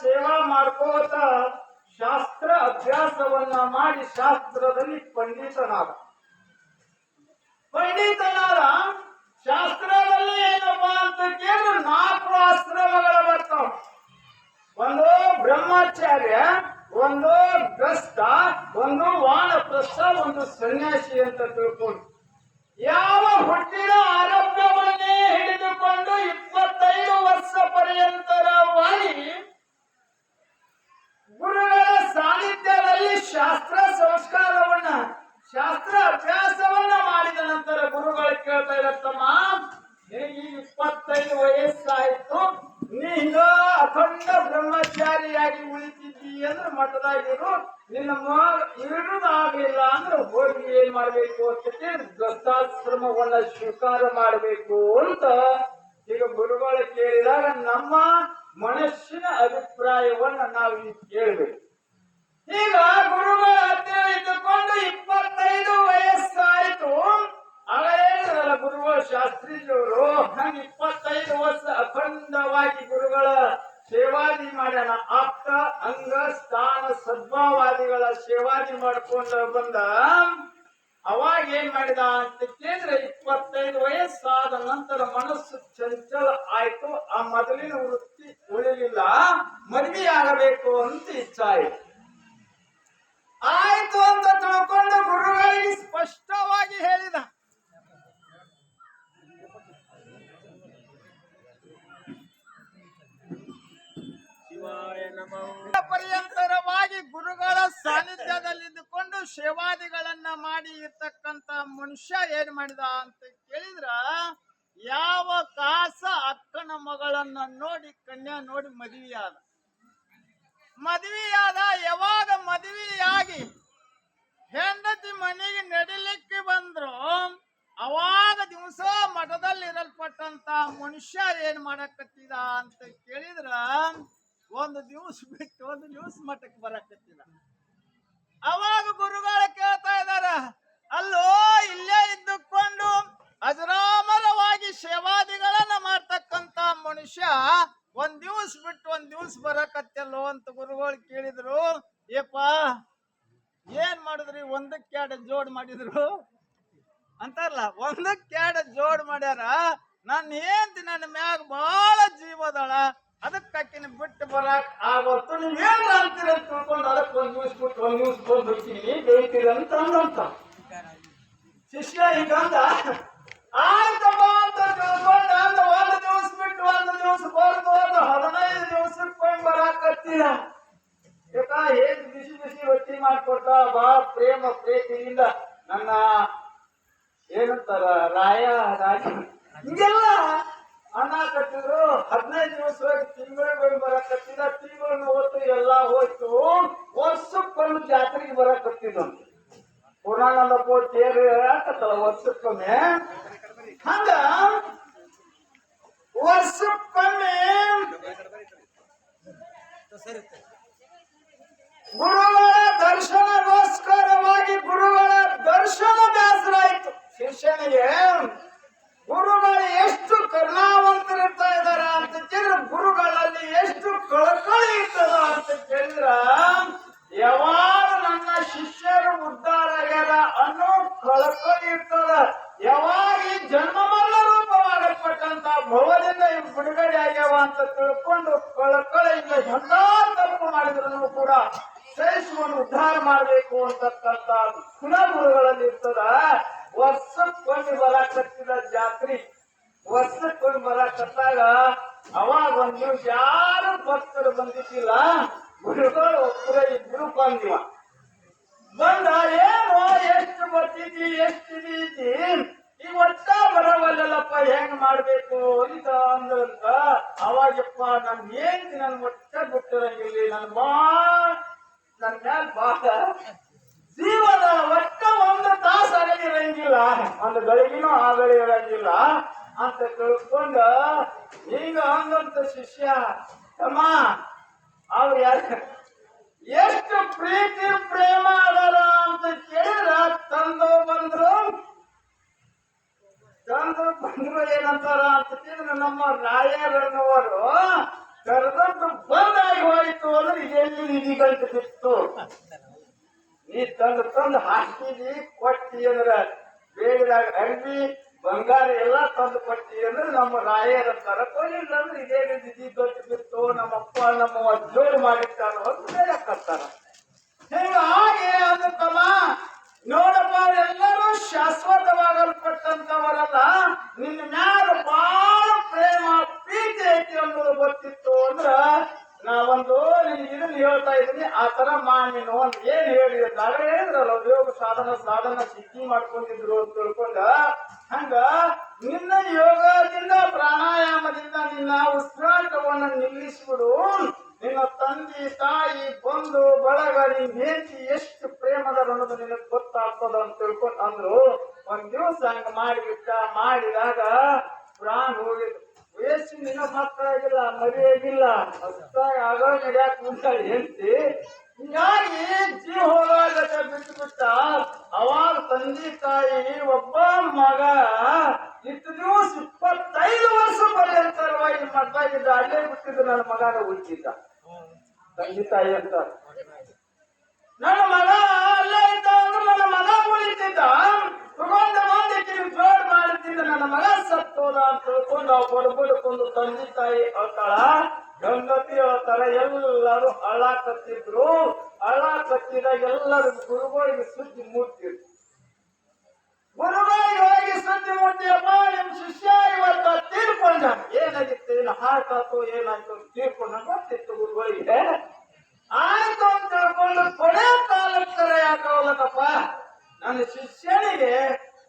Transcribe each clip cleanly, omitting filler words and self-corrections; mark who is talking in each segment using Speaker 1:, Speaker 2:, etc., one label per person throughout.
Speaker 1: ಸೇವಾ ಮಾಡ್ಕೋತ ಶಾಸ್ತ್ರ ಅಭ್ಯಾಸವನ್ನ ಮಾಡಿ ಶಾಸ್ತ್ರದಲ್ಲಿ ಪಂಡಿತನಾದ ಶಾಸ್ತ್ರದಲ್ಲಿ ಏನಪ್ಪಾ ಅಂತ ಕೇಳಿದ್ರೆ 4 ಆಶ್ರಮಗಳ ಬರ್ತಾವ. ಒಂದು ಬ್ರಹ್ಮಚಾರ್ಯ, ಒಂದು ಗಸ್ತ, ಒಂದು ವಾನಪ್ರಸ್ಥ, ಒಂದು ಸನ್ಯಾಸಿ ಅಂತ ತಿಳ್ಕೊಂಡು ಯಾವ ಹುಟ್ಟಿನ ಆರೋಗ್ಯವನ್ನೇ ಹಿಡಿದುಕೊಂಡು 25 ವರ್ಷ ಪರ್ಯಂತರವಾಗಿ ಗುರುಗಳ ಸಾನ್ನಿಧ್ಯದಲ್ಲಿ ಶಾಸ್ತ್ರ ಸಂಸ್ಕಾರವನ್ನ ಶಾಸ್ತ್ರ ಅಭ್ಯಾಸವನ್ನ ಮಾಡಿದ ನಂತರ ಗುರುಗಳು ಕೇಳ್ತಾ ಇರತ್ತಮ್ಮ, ನಿನಗೆ 25 ವಯಸ್ಸಾಯ್ತು, ನೀನು ಅಖಂಡ ಬ್ರಹ್ಮಚಾರಿಯಾಗಿ ಉಳಿತಿದ್ದಿ ಅಂದ್ರೆ ಮಠದಾಗಿರು, ನಿನ್ನ ಇರುವುದಾಗಲಿಲ್ಲ ಅಂದ್ರೆ ಹೋಗಿ ಏನ್ ಮಾಡ್ಬೇಕು ಅಂತ ಗೃಹಸ್ಥಾಶ್ರಮವನ್ನ ಸ್ವೀಕಾರ ಮಾಡಬೇಕು ಅಂತ ಈಗ ಗುರುಗಳು ಕೇಳಿದಾಗ ನಮ್ಮ ಮನಸ್ಸಿನ ಅಭಿಪ್ರಾಯವನ್ನ ನಾವು ಕೇಳಬೇಕು. ಈಗ ಗುರುಗಳ ಹತ್ತಿರ ಇದ್ದುಕೊಂಡು 25 ವಯಸ್ಸಾಯ್ತು, ಆಗ ಹೇಳಿದ್ರಲ್ಲ ಗುರುಗಳು ಶಾಸ್ತ್ರೀಜಿಯವರು, ಹಂಗ 25 ವರ್ಷ ಅಖಂಡವಾಗಿ ಗುರುಗಳ ಸೇವಾದಿ ಮಾಡ್ಯಾನ. ಆಪ್ತ ಅಂಗ ಸ್ಥಾನ ಸದ್ಭಾವಾದಿಗಳ ಸೇವಾದಿ ಮಾಡ್ಕೊಂಡು ಬಂದ. ಅವಾಗ ಏನ್ ಮಾಡಿದ ಅಂತ ಕೇಳಿದ್ರೆ 25 ವಯಸ್ಸಾದ ನಂತರ ಮನಸ್ಸು ಚಂಚಲ ಆಯ್ತು, ಆ ಮೊದಲಿನ ವೃತ್ತಿ ಉಳಿಲಿಲ್ಲ, ಮದುವೆ ಆಗಬೇಕು ಅಂತ ಇಚ್ಛಾಯಿತು. ಆಯ್ತು ಅಂತ ತಿಳ್ಕೊಂಡು ಗುರುಗಳಿಗೆ ಸ್ಪಷ್ಟವಾಗಿ ಹೇಳಿದ. ಪರ್ಯಂತರವಾಗಿ ಗುರುಗಳ ಸಾನ್ನಿಧ್ಯದಲ್ಲಿದ್ದುಕೊಂಡು ಸೇವಾದಿಗಳನ್ನ ಮಾಡಿ ಇರ್ತಕ್ಕಂತ ಮನುಷ್ಯ ಏನ್ ಮಾಡಿದ ಅಂತ ಕೇಳಿದ್ರ, ಯಾವ ಕಾಸ ಅಕ್ಕನ ಮಗಳನ್ನ ನೋಡಿ ಕನ್ಯಾ ನೋಡಿ ಮದುವೆಯಾದ. ಯಾವಾಗ ಮದುವೆಯಾಗಿ ಹೆಂಡತಿ ಮನೆಗೆ ನಡಿಲಿಕ್ಕೆ ಬಂದ್ರು, ಅವಾಗ ದಿವಸ ಮಠದಲ್ಲಿ ಇರಲ್ಪಟ್ಟಂತ ಮನುಷ್ಯ ಏನ್ ಮಾಡಕತ್ತಿದ ಅಂತ ಕೇಳಿದ್ರ, ಒಂದು ದಿವಸ ಬಿಟ್ಟು ಒಂದು ದಿವಸ ಮಠಕ್ಕೆ ಬರಕತ್ತಿದ. ಅವಾಗ ಗುರುಗಳು ಕೇಳ್ತಾ ಇದಾರ, ಅಲ್ಲೋ ಇಲ್ಲೇ ಇದ್ದುಕೊಂಡು ಅಜರಾಮರವಾಗಿ ಸೇವಾದಿಗಳನ್ನ ಮಾಡ್ತಕ್ಕಂತ ಮನುಷ್ಯ ಒಂದ್ ದಿವಸ ಬಿಟ್ಟು ಒಂದ್ ದಿವಸ ಬರಕತ್ತಲ್ಲೋ ಅಂತ ಗುರುಗಳು ಕೇಳಿದ್ರು. ಏಪ ಏನ್ ಮಾಡಿದ್ರಿ, 1ಕ್ಕೆ 2 ಜೋಡ್ ಮಾಡಿದ್ರು ಅಂತಾರಲ್ಲ, 1ಕ್ಕೆ 2 ಜೋಡ್ ಮಾಡ್ಯಾರ. ನಾನು ಏನ್ತಿ ನನ್ನ ಮ್ಯಾಗ ಬಹಳ ಜೀವದಳ, ಅದಕ್ಕೆ ಆಕಿನ ಬಿಟ್ಟು ಬರಕ್ ಆಗೋತ್ತು, ನೀವ್ ಏನ್ ಅಂತೀರ ಅಂತ ತಿಳ್ಕೊಂಡು ಅದಕ್ಕೆ ಒಂದ್ ದಿವಸ ಬಿಟ್ಟು ಒಂದ್ ದಿವಸ ಬಂದ್ಬಿಡ್ತೀನಿ ಬೇಯ್ತೀರಿ ಅಂತ ಅಂದಂತ ಶಿಷ್ಯ. ಹೀಗಂದ ಆಯ್ತಪ್ಪ ಅಂತ ತಿಳ್ಕೊಂಡ ಅಂದ. 1 ದಿವಸ ಬಿಟ್ಟು 1 ದಿವಸ ಬರ್ದು 15 ದಿವಸಕ್ಕೆ ಬರಾಕತ್ತೀರ. ಯಾಕ ಹೇಗ್ ಬಿಸಿ ಬಿಸಿ ರೊಟ್ಟಿ ಮಾಡ್ಕೊಟ್ಟ ಬಹಳ ಪ್ರೇಮ ಪ್ರೀತಿಯಿಂದ ನನ್ನ ಏನಂತಾರ ರಾಯ ಹಿಂಗೆಲ್ಲ ಅನ್ನಕತ್ತಿದ್ರು. 15 ದಿವಸವಾಗಿ ತಿಂಗಳಿಗೆ ಬರಕತ್ತಿದ. ತಿಂಗಳು ಹೊತ್ತು ಎಲ್ಲ ಹೋಯ್ತು. ವರ್ಷಕ್ಕೊಂದು ಜಾತ್ರೆಗೆ ಬರಕತ್ತಿದ್ದಂತ. ಪುರಾಣದಪ್ಪ ತೇರು ಹಾಕತ್ತಲ್ಲ ವರ್ಷಕ್ಕೊಮ್ಮೆ, ಹಂಗ ವರ್ಷಕ್ಕೊಮ್ಮೆ ಗುರುಗಳ ದರ್ಶನಗೋಸ್ಕರವಾಗಿ ಗುರುಗಳ ದರ್ಶನ ಬೇಸರಾಯ್ತು ಶಿಷ್ಯನಿಗೆ. ಗುರುಗಳು ಎಷ್ಟು ಕರುಣಾವಂತರಿರ್ತಾ ಇದಾರ ಅಂತ ಕೇಳಿದ್ರೆ, ಗುರುಗಳಲ್ಲಿ ಎಷ್ಟು ಕಳಕಳಿ ಇರ್ತದ ಅಂತ ಕೇಳಿದ್ರ, ಯಾವಾಗ ನನ್ನ ಶಿಷ್ಯರು ಉದ್ಧಾರ ಆಗ್ಯಾರ ಅನ್ನೋ ಕಳಕಳಿ ಇರ್ತದ. ಯಾವಾಗ ಈ ಜನ್ಮಮಲ್ಲ ರೂಪವಾಗಲ್ಪಟ್ಟಂತ ಭವದಿಂದ ಬಿಡುಗಡೆ ಆಗ್ಯಾವ ಅಂತ ತಿಳ್ಕೊಂಡು ಕಳಕಳಿಯಿಂದ ಎಂತ ತಪ್ಪು ಮಾಡಿದ್ರು ಕೂಡ ಸಹಿಸುವನ್ನು ಉದ್ಧಾರ ಮಾಡಬೇಕು ಅಂತಕ್ಕಂತ ಗುಣಗುರುಗಳಲ್ಲಿ ಇರ್ತದ. ವರ್ಷಕ್ಕೊಂದು ಬರಾಕತ್ತಿದ ಜಾತ್ರೆ, ವರ್ಷಕ್ಕೊಂದು ಬರಾಕತ್ತಾಗ ಅವಾಗ ಒಂದ್ ದಿವಸ ಯಾರು ಭಕ್ತರು ಬಂದಿದ್ದಿಲ್ಲ. ಗುರುಗಳು ಒಬ್ಬರೇ ಇಬ್ರು ಬಂದಿವ. ಬಂದ ಏನು ಎಷ್ಟು ಬರ್ತಿದ್ದಿ ಎಷ್ಟಿದ್ದೀತಿ, ಈ ಒಟ್ಟ ಬರವಲ್ಲಪ್ಪ, ಹೆಂಗ್ ಮಾಡ್ಬೇಕು ಅಂತ ಅಂದ್ರಂತ. ಅವಾಗಪ್ಪ ನಮ್ಗೆ ಏನ್ ನನ್ ಒಟ್ಟ ಬಿಟ್ಟಿರಂಗಿಲ್ಲ, ನನ್ ಮ್ಯಾಲ ಬಾಳ ಜೀವನ ಒಟ್ಟ 1 ತಾಸು ಅಗಲಿರಂಗಿಲ್ಲ, ಒಂದು ಗಳಿಗಿನೂ ಆಗಲಿ ಇರಂಗಿಲ್ಲ ಅಂತ ತಿಳ್ಕೊಂಡ ಈಗ ಹಂಗಂತ ಶಿಷ್ಯ ಅಮ್ಮ ಅವ್ರು ಎಷ್ಟು ಪ್ರೀತಿ ಪ್ರೇಮ ಅದಾರ ಅಂತ ಕೇಳಿದ್ರ ತಂದು ಬಂದ್ರು ಏನಂತಾರ ಅಂತ ಕೇಳಿದ್ರೆ, ನಮ್ಮ ರಾಯರನ್ನವರು ಕರೆದದ್ದು ಬಂದಾಗಿ ಹೋಯ್ತು
Speaker 2: ನಿಧಿ ಗಂಟು ಬಿತ್ತು. ನೀ ತಂದು ಹಾಕಿದಿ ಕೊಟ್ಟಿ ಅಂದ್ರ ಬೇಗದಾಗ ಅರ್ಬಿ ಬಂಗಾರ ಎಲ್ಲಾ ತಂದು ಕೊಟ್ಟಿ ಅಂದ್ರೆ ನಮ್ಮ ರಾಯರ ಅಂತಾರ. ಕೊಯ್ಲಿಲ್ಲ ಅಂದ್ರೆ ಇದೇ ನಿಧಿ ಗಂಟು ಬಿತ್ತು, ನಮ್ಮಪ್ಪ ನಮ್ಮ ಜೋಡು ಮಾಡಿರ್ತಾರ ಅಂತ ಹೇಳಕತ್ತಾರ.
Speaker 1: ಹೀಗಾಗಿ ಅದಕ್ಕಲ್ಲ ನೋಡಪ್ಪ, ಎಲ್ಲರೂ ಶಾಶ್ವತವಾಗಲ್ಪಟ್ಟಂತವರಲ್ಲ, ನಿನ್ನ ಮ್ಯಾಲ ಬಹಳ ಪ್ರೇಮ ಪ್ರೀತಿ ಐತಿ ಅನ್ನೋದು ಗೊತ್ತಿತ್ತು ಅಂದ್ರ ನಾವೊಂದು ಇದನ್ನ ಹೇಳ್ತಾ ಇದೀನಿ. ಆ ತರ ಮಾಡಿ ಒಂದು ಏನ್ ಹೇಳಿದ್ದಾರೆ ಹೇಳಿದ್ರಲ್ಲ, ಯೋಗ ಸಾಧನ ಸಿದ್ಧಿ ಮಾಡ್ಕೊಂಡಿದ್ರು ಅಂತ ತಿಳ್ಕೊಂಡ ಹಂಗ ನಿನ್ನ ಯೋಗದಿಂದ ಪ್ರಾಣಾಯಾಮದಿಂದ ನಿನ್ನ ಉಸಿರಾಟವನ್ನು ನಿಲ್ಲಿಸ್ಬಿಡು. ನಿನ್ನ ತಂದೆ ತಾಯಿ ಬಂಧು ಬಳಗ ನಿನ್ ಹೆಂಡತಿ ಎಷ್ಟು ಪ್ರೇಮದ ಅನ್ನೋದು ನಿನಗೆ ಗೊತ್ತಾಗ್ತದ ಅಂತ ತಿಳ್ಕೊಂಡು ಅಂದ್ರು. ಒಂದ್ ದಿವಸ ಹಂಗ ಮಾಡಿದಾಗ ಪ್ರಾಣ ಹೋಗಿದ್ರು. ವಯಸ್ಸು ನಿನ್ನ ಮಕ್ಕಳಾಗಿಲ್ಲ, ಮರಿಯಾಗಿಲ್ಲ, ಹೊಸದಾಗಿ ಆಗೋ ನಡ್ಯಾಕ್ ಮುಂತಾಳಿ ಹೆಂಡತಿ. ಹೀಗಾಗಿ ಜೀವ ಹೋಗಾಗ ಬಿಟ್ಟು ಅವಾಗ ತಂದೆ ತಾಯಿ ಒಬ್ಬ ಮಗ ಇಷ್ಟು ದಿವಸ 25 ವರ್ಷ ಪರ್ಯಂತರವಾಗಿ ಮಕ್ಕಳಾಗಿದ್ದ, ಅಲ್ಲೇ ಬಿಟ್ಟಿದ್ದು ನನ್ನ ಮಗನ ಉಳಿತಿದ್ದ. ತಂದೆ ತಾಯಿ ಅಂತ ನನ್ನ ಮಗ ಅಲ್ಲೇ ಇದ್ದ ಅಂದ್ರೆ ನನ್ನ ಮಗ ಉಳಿತಿದ್ದ. ತಗೊಂಡ ಜೋಡ್ ಮಾಡುತ್ತಿದ್ದ, ನನ್ನ ಮಗ ಸತ್ತೋದ ಅಂತ ತಿಳ್ಕೊಂಡು ನಾವು ಬಡ್ಬಡ್ಕೊಂಡು ತಂದೆ ತಾಯಿ ಅಳ್ತಾಳ, ಗಂಗತಿ ಅಳ್ತಾರ. ಎಲ್ಲರೂ ಅಳ್ಳಾಕತ್ತಿದ್ರು. ಅಳ್ಳಾಕತ್ತಿದಾಗ ಎಲ್ಲರೂ ಗುರುಗಳಿಗೆ ಸುದ್ದಿ ಮುಟ್ಟಿದ್ರು. ಗುರುಗಳಿಗೆ ಹೋಗಿ ಸುದ್ದಿ ಮುಟ್ಟಿಯಪ್ಪ, ನಿಮ್ ಶಿಷ್ಯ ಇವತ್ತ ತೀರ್ಕೊಂಡ. ಏನಾಗಿತ್ತು, ಏನು ಹಾರ್ಟ್ ಆಯ್ತು ಏನಾಯ್ತು ತೀರ್ಕೊಂಡ ಗೊತ್ತಿತ್ತು ಗುರುಗಳಿಗೆ. ಆಯ್ತು ಅಂತ ತಿಳ್ಕೊಂಡು ಕೊನೆ ಕಾಲಕ್ಕರ ಯಾಕವಲ್ಲಪ್ಪ, ನನ್ನ ಶಿಷ್ಯನಿಗೆ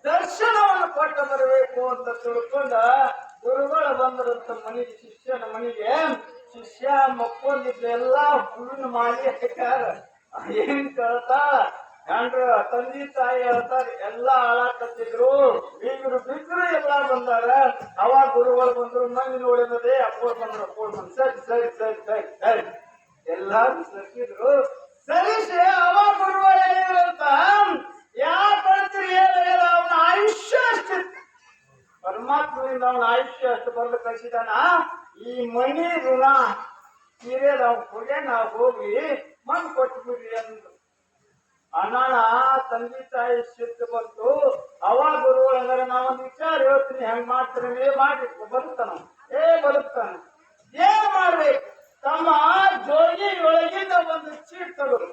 Speaker 1: ದರ್ಶನವನ್ನು ಕೊಟ್ಟು ಬರಬೇಕು ಅಂತ ತಿಳ್ಕೊಂಡ ಗುರುಗಳು ಬಂದರಂತ ಮನೆಗೆ, ಶಿಷ್ಯನ ಮನೆಗೆ. ಶಿಷ್ಯ ಮಕ್ಕೊಂಡಿದ್ದ ಎಲ್ಲಾ ಹುಲ್ಲಿನ ಮಾಡಿ ಹಾಕ್ಯಾರ. ಏನ್ ಕೇಳ್ತಾಳ ಹೆಂಡ್ರ ತಂದೆ ತಾಯಿ ಹೇಳ್ತಾರ. ಎಲ್ಲಾ ಹಾಳಾಕತ್ತಿದ್ರು, ಬೀಗರು ಬಿದ್ರು ಎಲ್ಲಾ ಬಂದಾರ. ಅವಾಗ ಗುರುಗಳು ಬಂದ್ರು. ಮಂದಿ ನೋಡಿನದೇ ಅಪ್ಪೋರ್ ಬಂದ್ರು. ಸರಿ ಸರಿ ಸರಿ ಸರಿ ಸರಿ ಎಲ್ಲಾರು ಸರಿದ್ರು. ಸರಿಸಿ ಅವಾಗ ಗುರುಗಳು ಹೇಳಿದ್ರಂತ, ಯಾಕಂದ್ರೆ ಹೇಳಿದ ಅವನ ಆಯುಷ್ಯ ಅಷ್ಟಿತ್ತು. ಪರಮಾತ್ಮನಿಂದ ಅವನ ಆಯುಷ್ಯ ಅಷ್ಟು ಬಂದು ಕಳಿಸಿದಾನ. ಈ ಮಣಿ ಋಣ ತೀರೇದ ಅವ್ನ ಕೊಗೆ ನಾವು ಹೋಗಿ ಮಣ್ಣು ಕೊಟ್ಟು ಬಿಡ್ರಿ ಅಂದ್ರು. ಅನಾಣ ತಂದೆ ತಾಯಿ ಸಿಟ್ಟು ಬಂತು. ಅವಾಗ ಗುರುಗಳು ಅಂದ್ರೆ ನಾವೊಂದು ವಿಚಾರ ಹೇಳ್ತೀನಿ, ಹೆಂಗ್ ಮಾಡ್ತೀರಿ ಮಾಡಿ ಬದುಕ್ತಾನ. ಬದುಕ್ತಾನ. ಏನ್ ಮಾಡ್ಬೇಕು? ತಮ್ಮ ಜೋಗಿ ಒಳಗಿಂದ ಒಂದು ಚೀಟ್ ತಗೋರು.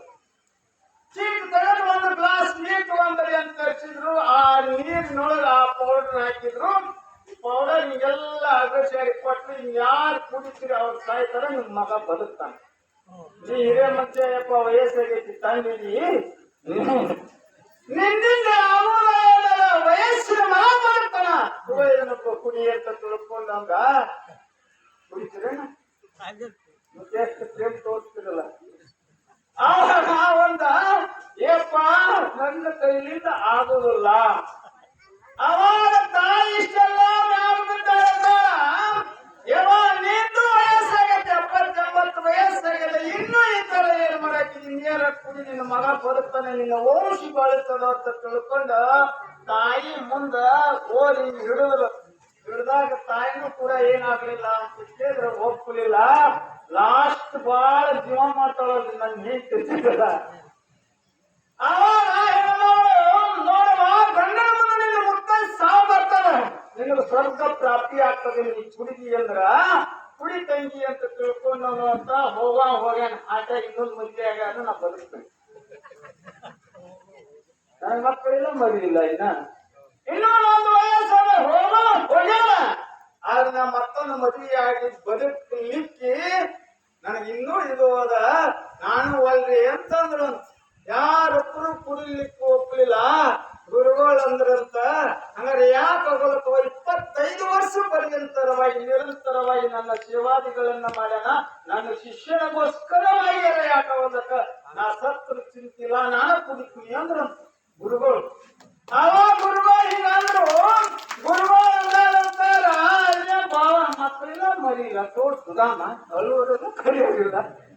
Speaker 1: ಚೀಟ್ ತೆಗೆದು ಒಂದು ಗ್ಲಾಸ್ ನೀರ್ ತಗೊಂಡ್ರಿ ಅಂತ ಕಳಿಸಿದ್ರು. ಆ ನೀರಿನೊಳಗೆ ಆ ಪೌಡರ್ ಹಾಕಿದ್ರು. ಪೌಡರ್ ಹಿಂಗೆಲ್ಲ ಅಗಸೇರಿ ಕೊಟ್ಟು ಯಾರು ಕುಡಿತೀರಿ ಅವ್ರು ಸಾಯ್ತಾರ, ನಿಮ್ ಮಗ ಬದುಕ್ತಾನೆ. ನೀ ಹಿರೇ ಮನುಷ್ಯಪ್ಪ, ವಯಸ್ಸಾಗೈತಿ ತಂದಿದಿ, ನಿನ್ನಿಂದ ವಯಸ್ಸಿನ ಮಗ ಮಾಡ್ತಾನ. ಏನಪ್ಪ ಕುಡಿ ಅಂತ ತಿಳ್ಕೊಂಡಂಗ ಕುಡಿತೀರೇನ? ಮತ್ತೆ ಎಷ್ಟು ಪ್ರೇಮ್ ತೋರಿಸ್ತಿರಲ್ಲ. ಒಂದ ಏಪ್ಪ ನನ್ನ ಕೈಲಿಂದ ಆಗುದಿಲ್ಲ. ಅವಾಗ ತಾಯಿ ಇಷ್ಟೆಲ್ಲ ನಿಂದು ವಯಸ್ಸಾಗತ್ತೆ, 70 ವಯಸ್ಸಾಗತ್ತೆ, ಇನ್ನೂ ಈ ತರ ಏನ್ ಮಾಡಾಕಿದಿ? ನೀರ ಕುಡಿ, ನಿನ್ನ ಮಗ ಬದುಕ್ತಾನೆ, ನಿನ್ನ ವಂಶ ಬಾಳುತ್ತದ ಅಂತ ತಿಳ್ಕೊಂಡ ತಾಯಿ ಮುಂದ ಓದಿ ಹಿಡಿದ್ರು. ಹಿಡ್ದಾಗ ತಾಯಿನೂ ಕೂಡ ಏನಾಗ್ಲಿಲ್ಲ ಅಂತ ಕೇಳಿದ್ರೆ ಒಪ್ಪಲಿಲ್ಲ. ಲಾಸ್ಟ್ ಬಾಳ ಜೀವ ಮಾಡ್ತಾಳ ನನ್ ಹೇಳ್ತಿರ್ತಿಲ್ಲ. ನೋಡವ ಗಂಡನ ಮುಂದೆ ನಿನ್ನ ಮುತ್ತ ಸಾವು ಬರ್ತಾನೆ, ನಿನಗೆ ಸ್ವರ್ಗ ಪ್ರಾಪ್ತಿ ಆಗ್ತದೆ. ನೀ ಕುಡಿದಿ ಅಂದ್ರ ಕುಡಿ ತಂಗಿ ಅಂತ ತಿಳ್ಕೊಂಡು ಅಂತ ಹೋಗ್ಯಾನ. ಆಟ ಇನ್ನೊಂದು ಮದುವೆ ಆಗ ನಾ ಬದುಕ್ತೇನೆ. ನನ್ನ ಮಕ್ಕಳೆಲ್ಲ ಮರಿಲಿಲ್ಲ. ಇನ್ನೊಂದು ವಯಸ್ಸಾದ ಹೋಗ್ಯಾನ. ಆದ್ರೆ ನಾ ಮತ್ತೊಂದು ಮದುವೆ ಆಗಿ ಬದುಕಲಿಕ್ಕೆ ನನಗೆ ಇನ್ನೂ ಇದು ಹೋದ. ನಾನು ಒಲ್ರಿ ಅಂತಂದ್ರು. ಯಾರೊಬ್ಬರು ಕುಡಿಲಿಕ್ಕೆ ಒಪ್ಪಲಿಲ್ಲ. ಗುರುಗಳು ಅಂದ್ರಂತ, ಹಂಗಾರೆ ಯಾಕೆ ಹೋಗಲಕ್ಕ? 25 ವರ್ಷ ಪರ್ಯಂತರವಾಗಿ ನಿರಂತರವಾಗಿ ನನ್ನ ಸೇವಾದಿಗಳನ್ನ ಮಾಡ್ಯಾನ. ನನ್ನ ಶಿಷ್ಯನಿಗೋಸ್ಕರವಾಗಿ ಯಾಕೆ ಹೋಗಲಕ್ಕ? ನಾ ಸತ್ರ ಚಿಂತಿಲ್ಲ, ನಾನು ಕುಡಿತೀನಿ ಅಂದ್ರಂತ ಗುರುಗಳು. ಅವಾಗ ಗುರುಗಳು ಹಿಂಗಂದ್ರು. ಗುರುಗಳು ಅಂತಾರ, ಅಲ್ಲೇ ಭಾವ ಮಕ್ಕಳಿಲ್ಲ ಮರಿಲ್ಲ, ತೋರ್ಸುದಾಮ ಅಳುವುದಿಲ್ಲ ಕರೆಯೋದಿಲ್ಲ.